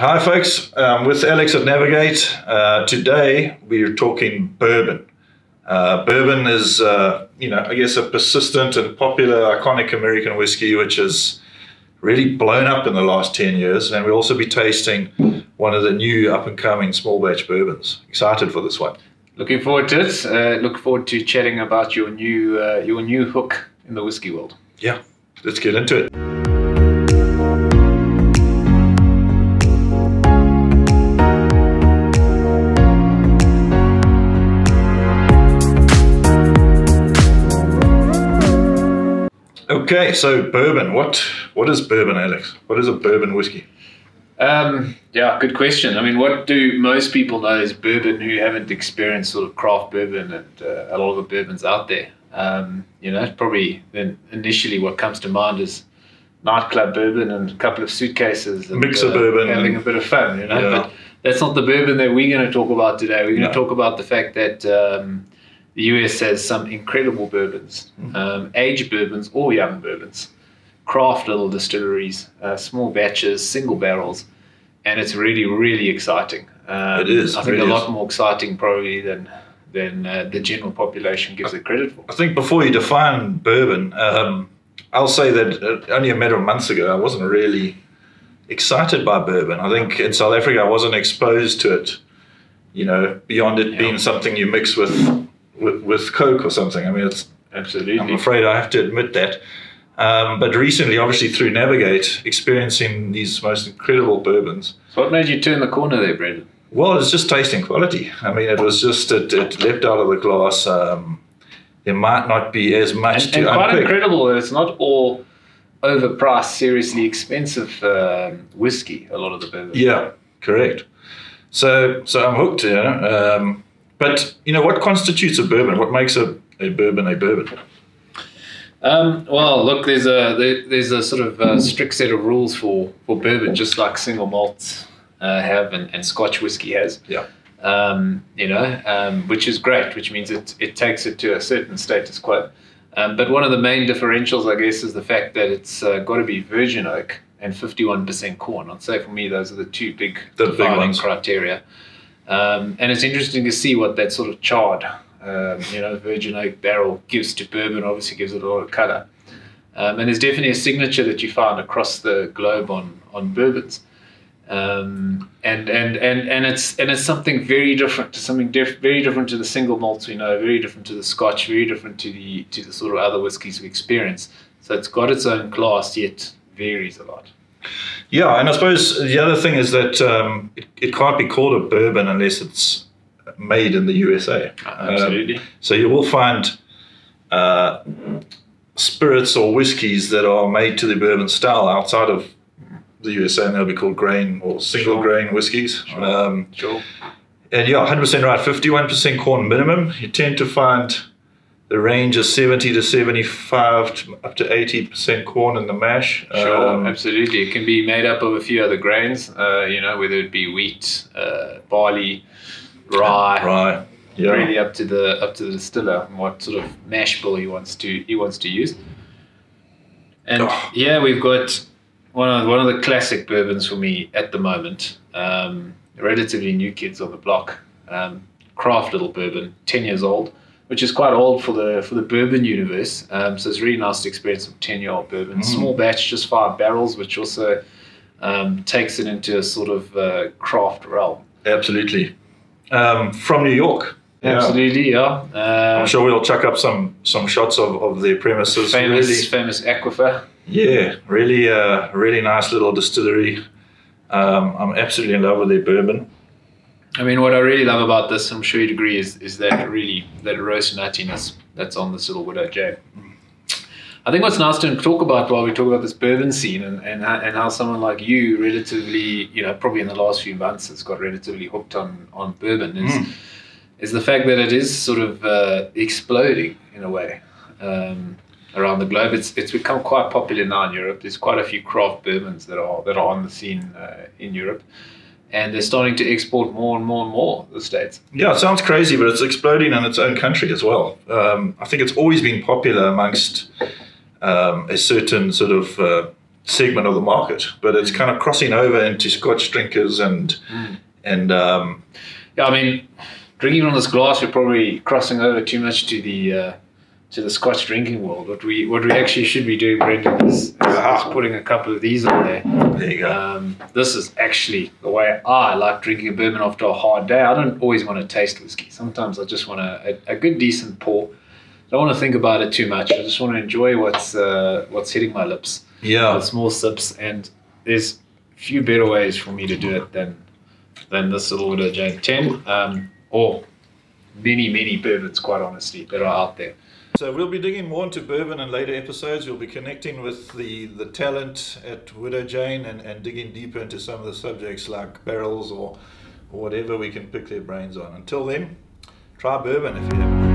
Hi folks, with Alex at Navigate. Today we're talking bourbon. Bourbon is, I guess a persistent and popular iconic American whiskey which has really blown up in the last 10 years, and we'll also be tasting one of the new up-and-coming small batch bourbons. Excited for this one. Looking forward to it. Look forward to chatting about your new hook in the whiskey world. Yeah, let's get into it. Okay, so bourbon. What is bourbon, Alex? What is a bourbon whiskey? Yeah, good question. I mean, what do most people know is bourbon who haven't experienced sort of craft bourbon and a lot of the bourbons out there. Probably then initially what comes to mind is nightclub bourbon and a couple of suitcases and mix of bourbon, having a bit of fun, Yeah. But that's not the bourbon that we're going to talk about today. We're going to talk about the fact that the US has some incredible bourbons, aged bourbons or young bourbons, craft little distilleries, small batches, single barrels, and it's really, really exciting. It is. I think a lot more exciting probably than the general population gives it credit for. I think before you define bourbon, I'll say that only a matter of months ago I wasn't really excited by bourbon. I think in South Africa I wasn't exposed to it, beyond it being something you mix with Coke or something. I mean, it's absolutely. I'm afraid I have to admit that. But recently, obviously through Navigate, experiencing these most incredible bourbons. So what made you turn the corner there, Brendan? Well, it's just tasting quality. I mean, it was just, it leapt out of the glass. There might not be as much to and quite unpick. incredible that it's not all overpriced, seriously expensive whiskey, a lot of the bourbon. Yeah, correct. So I'm hooked, But, what constitutes a bourbon? What makes a bourbon a bourbon? Well, look, there's a sort of strict set of rules for bourbon, just like single malts have and Scotch whiskey has. Yeah. Which is great, which means it takes it to a certain status quo. But one of the main differentials, I guess, is the fact that it's got to be virgin oak and 51% corn. I'd say for me, those are the two big defining criteria. And it's interesting to see what that sort of charred, virgin oak barrel gives to bourbon. Obviously gives it a lot of color. And there's definitely a signature that you find across the globe on bourbons. And it's something very different to very different to the single malts we know, very different to the Scotch, very different to the sort of other whiskies we experience. So it's got its own class, yet varies a lot. Yeah, and I suppose the other thing is that it can't be called a bourbon unless it's made in the USA. Absolutely. So you will find spirits or whiskies that are made to the bourbon style outside of the USA, and they'll be called grain or single grain whiskies. Sure. And yeah, 100% right, 51% corn minimum. You tend to find the range is 70 to 75 up to 80% corn in the mash. Sure, absolutely. It can be made up of a few other grains, whether it be wheat, barley, rye. Yeah. Really up to the distiller and what sort of mash bill he wants to use. And we've got one of the classic bourbons for me at the moment. Relatively new kids on the block. Craft little bourbon, 10 years old, which is quite old for the bourbon universe. So it's really nice to experience some 10-year-old bourbon. Small batch, just 5 barrels, which also takes it into a sort of craft realm. Absolutely. From New York. Absolutely, yeah. I'm sure we'll chuck up some shots of their premises. Famous aquifer. Yeah, really nice little distillery. I'm absolutely in love with their bourbon. I mean, what I really love about this, I'm sure you'd agree, is that roast nuttiness that's on this little Widow Jade. I think what's nice to talk about while we talk about this bourbon scene and how someone like you, relatively, probably in the last few months, has got relatively hooked on bourbon is the fact that it is sort of exploding in a way around the globe. It's become quite popular now in Europe. There's quite a few craft bourbons that are on the scene in Europe. And they're starting to export more and more and more the States. Yeah, it sounds crazy, but it's exploding in its own country as well. I think it's always been popular amongst a certain sort of segment of the market, but it's kind of crossing over into Scotch drinkers and yeah, I mean, drinking from this glass, we're probably crossing over too much to the Scotch drinking world. What we actually should be doing, Brendan, is putting a couple of these on there. There you go. This is actually the way I like drinking a bourbon after a hard day. I don't always want to taste whiskey. Sometimes I just want a good, decent pour. I don't want to think about it too much. I just want to enjoy what's hitting my lips. Yeah. With small sips, and there's a few better ways for me to do it than this little Widow Jane 10, or many bourbons, quite honestly, that are out there. So we'll be digging more into bourbon in later episodes. We'll be connecting with the talent at Widow Jane and digging deeper into some of the subjects like barrels or whatever we can pick their brains on. Until then, try bourbon if you haven't.